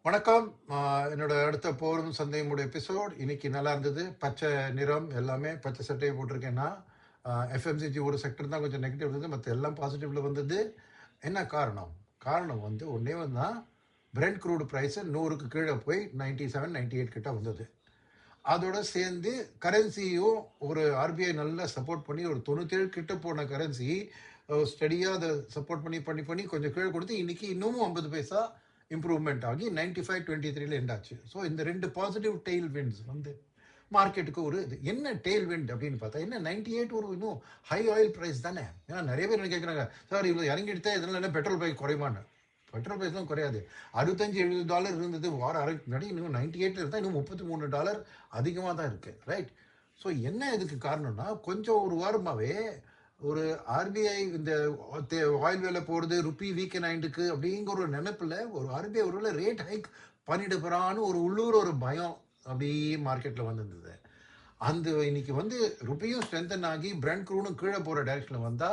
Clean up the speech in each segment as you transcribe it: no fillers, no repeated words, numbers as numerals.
வணக்கம். என்னோட அடுத்த போரும் சந்தையும் எபிசோட் இன்னைக்கு நல்லா இருந்தது. பச்சை நிறம் எல்லாமே பச்சை சட்டையை போட்டிருக்கேன்னா எஃப்எம்சிஜி ஒரு செக்டர் தான் கொஞ்சம் நெகட்டிவ் இருந்தது, மற்ற எல்லாம் பாசிட்டிவ்ல வந்தது. என்ன காரணம்? காரணம் வந்து ஒன்னே வந்து தான், பிரெண்ட் க்ரூடு ப்ரைஸ் 100க்கு கீழே போய் 97 98 கிட்ட வந்தது. அதோட சேர்ந்து கரன்சியும் ஒரு ஆர்பிஐ நல்லா சப்போர்ட் பண்ணி ஒரு 97 கிட்ட போன கரன்சி ஸ்டடியாக அதை சப்போர்ட் பண்ணி பண்ணி பண்ணி கொஞ்சம் கீழே கொடுத்து இன்னைக்கு இன்னமும் 50 பைசா இம்ப்ரூவ்மெண்ட் ஆகி 95-23 எண்ட் ஆச்சு. ஸோ இந்த ரெண்டு பாசிட்டிவ் டெய்ல் விண்ட்ஸ் வந்து மார்க்கெட்டுக்கு ஒரு இது என்ன டெய்ல் விண்ட் அப்படின்னு பார்த்தா என்ன 98 ஒரு இன்னும் ஹை ஆயில் ப்ரைஸ் தானே. ஏன்னா நிறைய பேர் என்ன கேட்குறாங்க, சார் இவ்வளோ இறங்கி எடுத்தா இதனால என்ன பெட்ரோல் ப்ரைஸ் குறையுமான்னு. பெட்ரோல் ப்ரைஸ்லாம் குறையாது. $65-70 இருந்தது வாரம் முன்னாடி, இன்னும் 98 இருந்தால் இன்னும் $33 அதிகமாக தான் இருக்கு. ரைட். ஸோ என்ன இதுக்கு காரணம்னா கொஞ்சம் ஒரு வாரமாகவே ஒரு ஆர்பிஐ இந்த ஆயில் விலை போடுது, ருப்பி வீக்கெண்ட் ஆயிட்டுக்கு அப்படிங்கிற ஒரு நினைப்புல ஒரு ஆர்பிஐ ஒருவேளை ரேட் ஹைக் பண்ணிட்டு போறான்னு ஒரு உள்ளூர் ஒரு பயம் அப்படியே மார்க்கெட்ல வந்திருந்தது. அந்த இன்னைக்கு வந்து ருப்பியும் ஸ்ட்ரென்தன் ஆகி பிரெண்ட் க்ரூடும் கீழே போற டைரக்ஷன்ல வந்தா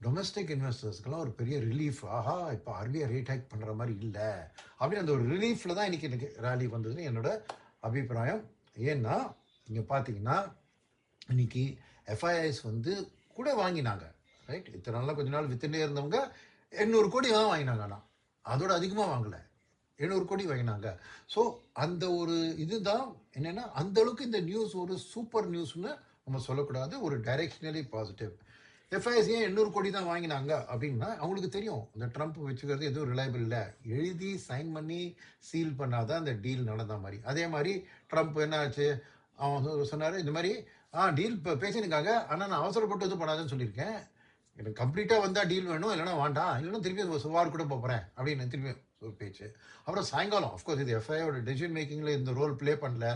டொமஸ்டிக் இன்வெஸ்டர்ஸ்க்கெல்லாம் ஒரு பெரிய ரிலீஃப். ஆஹா, இப்போ ஆர்பிஐ ரேட் ஹைக் பண்ற மாதிரி இல்லை அப்படின்னு அந்த ஒரு ரிலீஃப்ல தான் இன்னைக்கு ரேலி வந்ததுன்னு என்னோட அபிப்பிராயம். ஏன்னா நீங்க பாத்தீங்கன்னா இன்னைக்கு எஃப்ஐஐஸ் வந்து கூட வாங்கினாங்க. ரைட். இத்தனை நாளாக கொஞ்ச நாள் வித்துட்டே இருந்தவங்க 800 கோடி தான் வாங்கினாங்க. ஆனால் அதோட அதிகமாக வாங்கலை, 700 கோடி வாங்கினாங்க. ஸோ அந்த ஒரு இதுதான் என்னன்னா அந்த அளவுக்கு இந்த நியூஸ் ஒரு சூப்பர் நியூஸ்னு நம்ம சொல்லக்கூடாது, ஒரு டைரக்ஷனலி பாசிட்டிவ். எஃப்ஐஎஸ் ஏன் 800 கோடி தான் வாங்கினாங்க அப்படின்னா அவங்களுக்கு தெரியும் இந்த ட்ரம்ப் வச்சுக்கிறது எதுவும் ரிலையபிள் இல்லை, எழுதி சைன் பண்ணி சீல் பண்ணாதான் அந்த டீல் நடந்த மாதிரி. அதே மாதிரி ட்ரம்ப் என்ன ஆச்சு, அவன் சொன்னார் இந்த மாதிரி டீல் இப்போ பேசினுக்காங்க, ஆனால் நான் அவசரப்பட்டு இது பண்ணாதுன்னு சொல்லியிருக்கேன், எனக்கு கம்ப்ளீட்டாக வந்தால் டீல் வேணும், இல்லைன்னா வேண்டாம், இல்லைன்னா திருப்பி சுவார் கூட போகிறேன் அப்படின்னு திருப்பி ஒரு பேச்சு. அப்புறம் சாயங்காலம் அஃப்கோர்ஸ் இது எஃப்ஐயோட டெசிஷன் மேக்கிங்கில் இந்த ரோல் ப்ளே பண்ணல.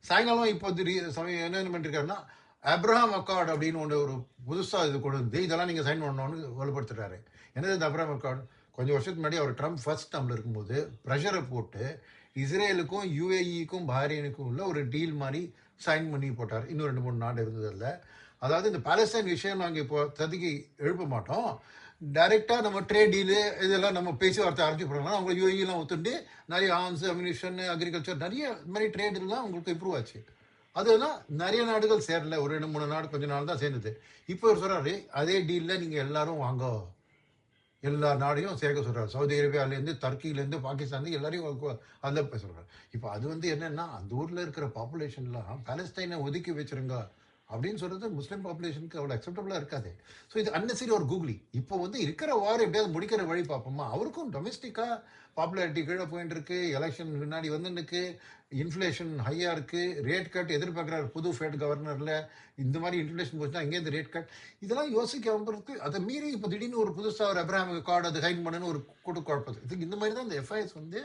சாயங்காலம் இப்போ சமயம் என்ன பண்ணிருக்காருன்னா அப்ரஹாம் அக்கார்டு அப்படின்னு ஒன்று ஒரு புதுசாக இது கொடுத்து இதெல்லாம் நீங்கள் சைன் பண்ணணும்னு வலுப்படுத்துறாரு. என்னது இந்த அப்ரஹாம் அக்கார்டு? கொஞ்சம் வருஷத்துக்கு முன்னாடி அவர் ட்ரம்ப் ஃபர்ஸ்ட் டேர்மில் இருக்கும்போது ப்ரெஷரை போட்டு இஸ்ரேலுக்கும் யுஏஇக்கும் பஹ்ரைனுக்கும் உள்ள ஒரு டீல் மாதிரி சைன் பண்ணி போட்டார். இன்னும் 2-3 நாடு இருந்ததில்ல. அதாவது இந்த பாலஸ்டைன் விஷயம் நாங்கள் இப்போ ததுக்கி எழுப்ப மாட்டோம், டைரெக்டாக நம்ம ட்ரேட் டீலு இதெல்லாம் நம்ம பேச்சுவார்த்தை ஆரம்பிச்சு போடுறோம்னா அவங்க யூஏஇலாம் ஒத்துண்டு நிறைய ஆர்ம்ஸ், அம்யூனிஷன், அக்ரிகல்ச்சர் நிறைய மாதிரி ட்ரேடுலாம் உங்களுக்கு இம்ப்ரூவ் ஆச்சு. அதெல்லாம் நிறைய நாடுகள் சேரல, ஒரு 2-3 நாடு கொஞ்ச நாள் தான் சேர்ந்தது. இப்போ ஒரு சொல்றாரு அதே டீலில் நீங்கள் எல்லாரும் வாங்க, எல்லா நாடையும் சேர்க்க சொல்றாரு. சவுதி அரேபியாவிலேருந்து, டர்க்கிலேருந்து, பாகிஸ்தான் எல்லாரையும் அதில் சொல்றாரு. இப்போ அது வந்து என்னன்னா அந்த ஊரில் இருக்கிற பாப்புலேஷன்லாம் பாலஸ்டைனை ஒதுக்கி வச்சிருங்க அப்படின்னு சொல்றது முஸ்லீம் பாப்புலேஷனுக்கு அவ்வளோ அக்செப்டபுளாக இருக்காது. ஸோ இது அன்னெசரி ஒரு கூகுளி. இப்போ வந்து இருக்கிற வாரம் எப்படியாவது முடிக்கிற வழி பார்ப்போமா. அவருக்கும் டொமஸ்டிக்காக பாப்புலாரிட்டி கீழே போயிட்டு இருக்கு, எலெக்ஷன் முன்னாடி வந்துருக்கு, இன்ஃப்ளேஷன் ஹையாக இருக்கு, ரேட் கட் எதிர்பார்க்குறாரு புது ஃபெட் கவர்னரில். இந்த மாதிரி இன்ஃப்ளேஷன் போச்சுன்னா இங்கேருந்து ரேட் கட் இதெல்லாம் யோசிக்க அதை மீறி இப்போ திடீர்னு ஒரு புதுசாக ஒரு அப்ரஹாம் கார்டு அது ஹைன் பண்ணுன்னு ஒரு கூட்டு குழப்பது. இதுக்கு இந்த மாதிரி தான் இந்த எஃப்ஐஎஸ் வந்து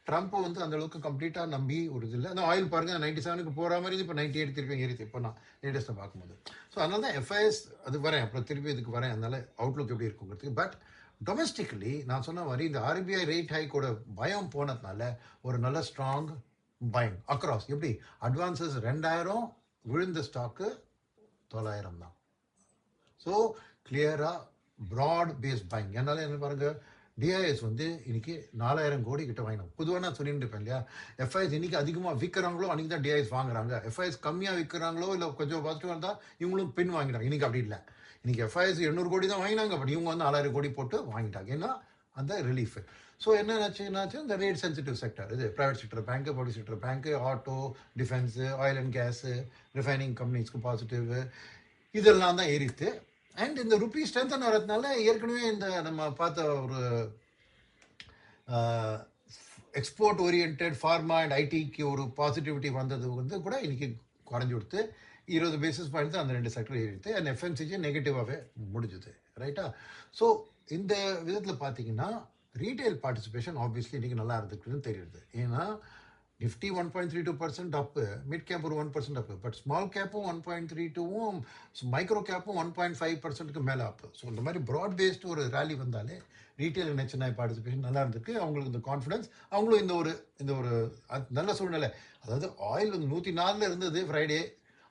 ட்ரம்ப் வந்து அந்த அளவுக்கு கம்ப்ளீட்டாக நம்பி ஒரு இது இல்லை. அந்த ஆயில் பாருங்க 97க்கு போகிற மாதிரி இப்போ 98 திருப்பி ஏறிச்சு இப்போ நான் லேட்டஸ்ட்டாக பார்க்கும்போது. ஸோ அதனால தான் எஃப்ஐஎஸ் அது வரேன், அப்புறம் திருப்பி இதுக்கு வரேன், அதனால அவுட்லுக் எப்படி இருக்குங்கிறதுக்கு. பட் டொமஸ்டிக்கலி நான் சொன்ன மாதிரி இந்த ஆர்பிஐ ரேட் ஹைக்கோட பயம் போனதுனால ஒரு நல்ல ஸ்ட்ராங் பைங் அக்ராஸ். எப்படி அட்வான்சஸ் 2000 விழுந்த ஸ்டாக்கு 900 தான். ஸோ கிளியரா ப்ராட் பேஸ்ட் பைங். என்னால என்ன பாருங்க, டிஐஎஸ் வந்து இன்னைக்கு 4000 கோடி கிட்ட வாங்கினோம். பொதுவாக நான் சொல்லிட்டு இருப்பேன் இல்லையா, எஃப்ஐஎஸ் இன்னைக்கு அதிகமாக விற்கிறாங்களோ அன்னைக்கு தான் டிஐஎஸ் வாங்குறாங்க, எஃப்ஐஎஸ் கம்மியாக விற்கிறாங்களோ இல்லை கொஞ்சம் பாசிட்டிவாக இருந்தால் இவங்களும் பின் வாங்கிட்டாங்க. இன்னைக்கு அப்படி இல்லை. இன்னைக்கு எஃப்ஐஎஸ் 800 கோடி தான் வாங்கினாங்க, பட் இவங்க வந்து 4000 கோடி போட்டு வாங்கிட்டாங்க. ஏன்னா அந்த ரிலீஃப். ஸோ என்னாச்சு இந்த ரேட் சென்சிட்டிவ் செக்டர், இது private sector bank, public sector bank, auto, defence, oil and gas, refining கம்பெனிஸ்க்கு பாசிட்டிவ், இதெல்லாம் தான் ஏறித்து. அண்ட் இந்த ருப்பி ஸ்ட்ரென்தன் வரதுனால ஏற்கனவே இந்த நம்ம பார்த்த ஒரு எக்ஸ்போர்ட் ஓரியன்ட் ஃபார்மா அண்ட் ஐடிக்கு ஒரு பாசிட்டிவிட்டி வந்தது வந்து கூட இன்னைக்கு குறைஞ்சி கொடுத்து 20 பேசிஸ் பாயிண்ட் தான் அந்த ரெண்டு செக்டர் ஏறித்து. அண்ட் எஃப்எம்சிஜி நெகட்டிவாகவே முடிஞ்சுது. ரைட்டா. ஸோ இந்த விதத்தில் பார்த்தீங்கன்னா ரீட்டைல் பார்ட்டிசிபேஷன் ஆப்வியஸ்லி இன்னைக்கு நல்லா இருந்துக்குன்னு தெரியுது. ஏன்னா நிஃப்டி 1.32% அப்பு, மிட் கேப் ஒரு 1% அப்பு, பட் ஸ்மால் கேப்பும் 1.32வும் மைக்ரோ கேப்பும் 1.5%க்கு மேலே அப்பு. ஸோ இந்த மாதிரி ப்ராட் பேஸ்டு ஒரு ரேலி வந்தாலே ரீட்டைல் நெச்சனை பார்ட்டிசிபேஷன் நல்லா இருந்திருக்கு. அவங்களுக்கு இந்த கான்ஃபிடன்ஸ், அவங்களும் இந்த ஒரு நல்ல சூழ்நிலை. அதாவது ஆயில் வந்து 104 இருந்தது ஃப்ரைடே,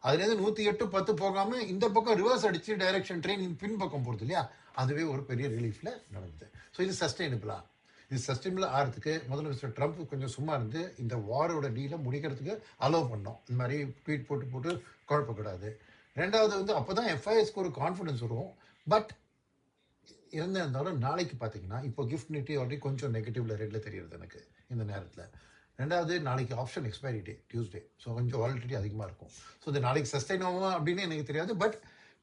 அதுலேருந்து 108 10 போகாமல் இந்த பக்கம் ரிவர்ஸ் அடிச்சு டைரக்ஷன் ட்ரெயின் பின் பக்கம் போகிறது இல்லையா, அதுவே ஒரு பெரிய ரிலீஃப்ல நடந்தது. ஸோ இது சஸ்டைனபிளா? இது சஸ்டைனபிள் ஆகிறதுக்கு முதல்ல மிஸ்டர் ட்ரம்ப் கொஞ்சம் சும்மா இருந்து இந்த வாரோட டீலை முடிக்கிறதுக்கு அலோவ் பண்ணோம். இந்த மாதிரி ட்வீட் போட்டு குழப்பக்கூடாது. ரெண்டாவது வந்து அப்போ தான் எஃப்ஐஎஸ்க்கு ஒரு கான்ஃபிடன்ஸ் வரும். பட் இருந்தாலும் நாளைக்கு பார்த்தீங்கன்னா இப்போ கிஃப்ட் நிட்டி ஆல்ரெடி கொஞ்சம் நெகட்டிவ்ல ரேட்டில் தெரியுது எனக்கு இந்த நேரத்தில். ரெண்டாவது நாளைக்கு option expiry day Tuesday. So கொஞ்சம் வாலிட்டிலிட்டி அதிகமாக இருக்கும். ஸோ இது நாளைக்கு சஸ்டைன் ஆகுமா அப்படின்னு எனக்கு தெரியாது. பட்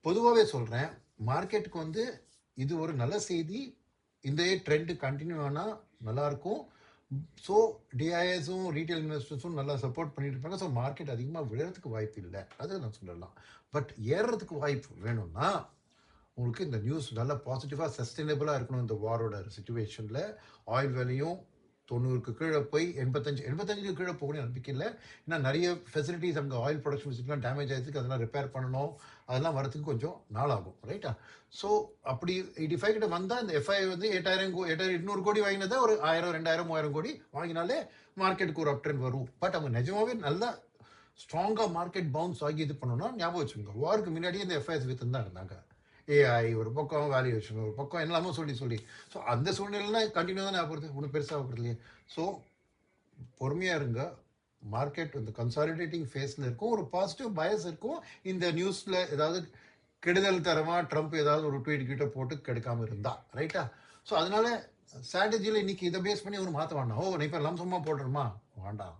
பொதுவாகவே சொல்கிறேன், மார்க்கெட்டுக்கு வந்து இது ஒரு நல்ல செய்தி. இந்த ட்ரெண்டு கண்டினியூ ஆனால் நல்லாயிருக்கும். ஸோ டிஐஎஸும் ரீட்டைல் இன்வெஸ்டர்ஸும் நல்லா சப்போர்ட் பண்ணிட்டு இருப்பாங்க. ஸோ மார்க்கெட் அதிகமாக விழுறதுக்கு வாய்ப்பு இல்லை, அதை நான் சொல்லலாம். பட் ஏறுறதுக்கு வாய்ப்பு வேணும்னா உங்களுக்கு இந்த நியூஸ் நல்லா பாசிட்டிவாக சஸ்டைனபிளாக இருக்கணும். இந்த வாரோட சுச்சுவேஷனில் ஆயில் விலையும் 90க்கு கீழே போய் 85க்கு கீழே போகணும் நம்பிக்கை இல்லை. ஏன்னா நிறைய ஃபெசிலிட்டிஸ் அங்கே ஆயில் ப்ரொடக்ஷன் ஃபெசிலிட்டிலாம் டேமேஜ் ஆகிடுதுக்கு, அதெல்லாம் ரிப்பேர் பண்ணணும். அதெல்லாம் வரதுக்கு கொஞ்சம் நாள் ஆகும், ரைட்டா? ஸோ அப்படி 85 கிட்ட வந்தால் இந்த எஃப்ஐ வந்து 8,800 கோடி வாங்கினதை ஒரு 1000, 2000, 3000 கோடி வாங்கினாலே மார்க்கெட்டுக்கு ஒரு அப் ட்ரெண்ட் வரும். பட் அவங்க நிஜமாவே நல்லா ஸ்ட்ராங்காக மார்க்கெட் பவுன்ஸ் ஆகி இது பண்ணணும்னா ஞாபகம் வச்சுக்கோங்க, வாருக்கு முன்னாடியே இந்த எஃப்ஐஎஸ் வித்து தான் இருந்தாங்க. ஏஐ ஒரு பக்கம், வேல்யூவேஷன் ஒரு பக்கம், எல்லாமே சொல்லி ஸோ அந்த சூழ்நிலைலாம் கண்டினியூ தான் ஆகிறது, ஒன்றும் பெருசாக ஆகிறது இல்லையே. ஸோ பொறுமையாக இருங்க. மார்க்கெட் இந்த கன்சாலிடேட்டிங் ஃபேஸில் இருக்கும். ஒரு பாசிட்டிவ் பயஸ் இருக்கும். இந்த நியூஸில் ஏதாவது கெடுதல் தரமாக ட்ரம்ப் ஏதாவது ஒரு ட்வீட் கிட்ட போட்டு கெடுக்காமல் இருந்தா, ரைட்டா? ஸோ அதனால ஸ்ட்ராட்டஜியில் இன்னைக்கு இதை பேஸ் பண்ணி ஒரு மாற்ற வேண்டாம். நீ இப்போ லம்சமாக போடுறோமா வேண்டாம்.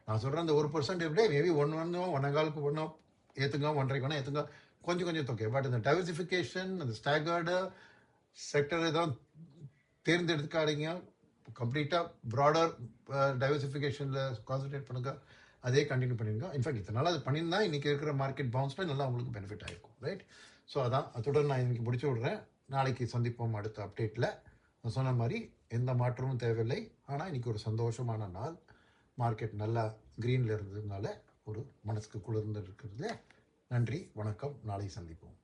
நான் சொல்கிறேன், அந்த 1% எப்படியே மேபி 1.25 ஒன்றா ஏற்றுங்க, 1.5 ஏற்றுங்க, கொஞ்சம் ஓகே. பட் இந்த டைவர்சிஃபிகேஷன், அந்த ஸ்டாகர்டு செக்டரை தான் தேர்ந்தெடுக்காதீங்க. கம்ப்ளீட்டாக ப்ராடர் டைவர்சிஃபிகேஷனில் கான்சன்ட்ரேட் பண்ணுங்க. அதே கண்டினியூ பண்ணிடுங்க. இன்ஃபேக்ட் இதனால் அது பண்ணியிருந்தா இன்றைக்கி இருக்கிற மார்க்கெட் பவுன்ஸில் நல்லா உங்களுக்கு பெனிஃபிட் ஆகிருக்கும், ரைட்? ஸோ அதான், அத்துடன் நான் இன்றைக்கி முடிச்சு விட்றேன். நாளைக்கு சந்திப்போம் அடுத்த அப்டேட்டில். நான் சொன்ன மாதிரி எந்த மாற்றமும் தேவையில்லை. ஆனால் இன்றைக்கி ஒரு சந்தோஷமான நாள். மார்க்கெட் நல்லா க்ரீனில் இருந்ததுனால ஒரு மனசுக்கு குளிர்ந்து இருக்கிறது. நன்றி, வணக்கம். நாளை சந்திப்போம்.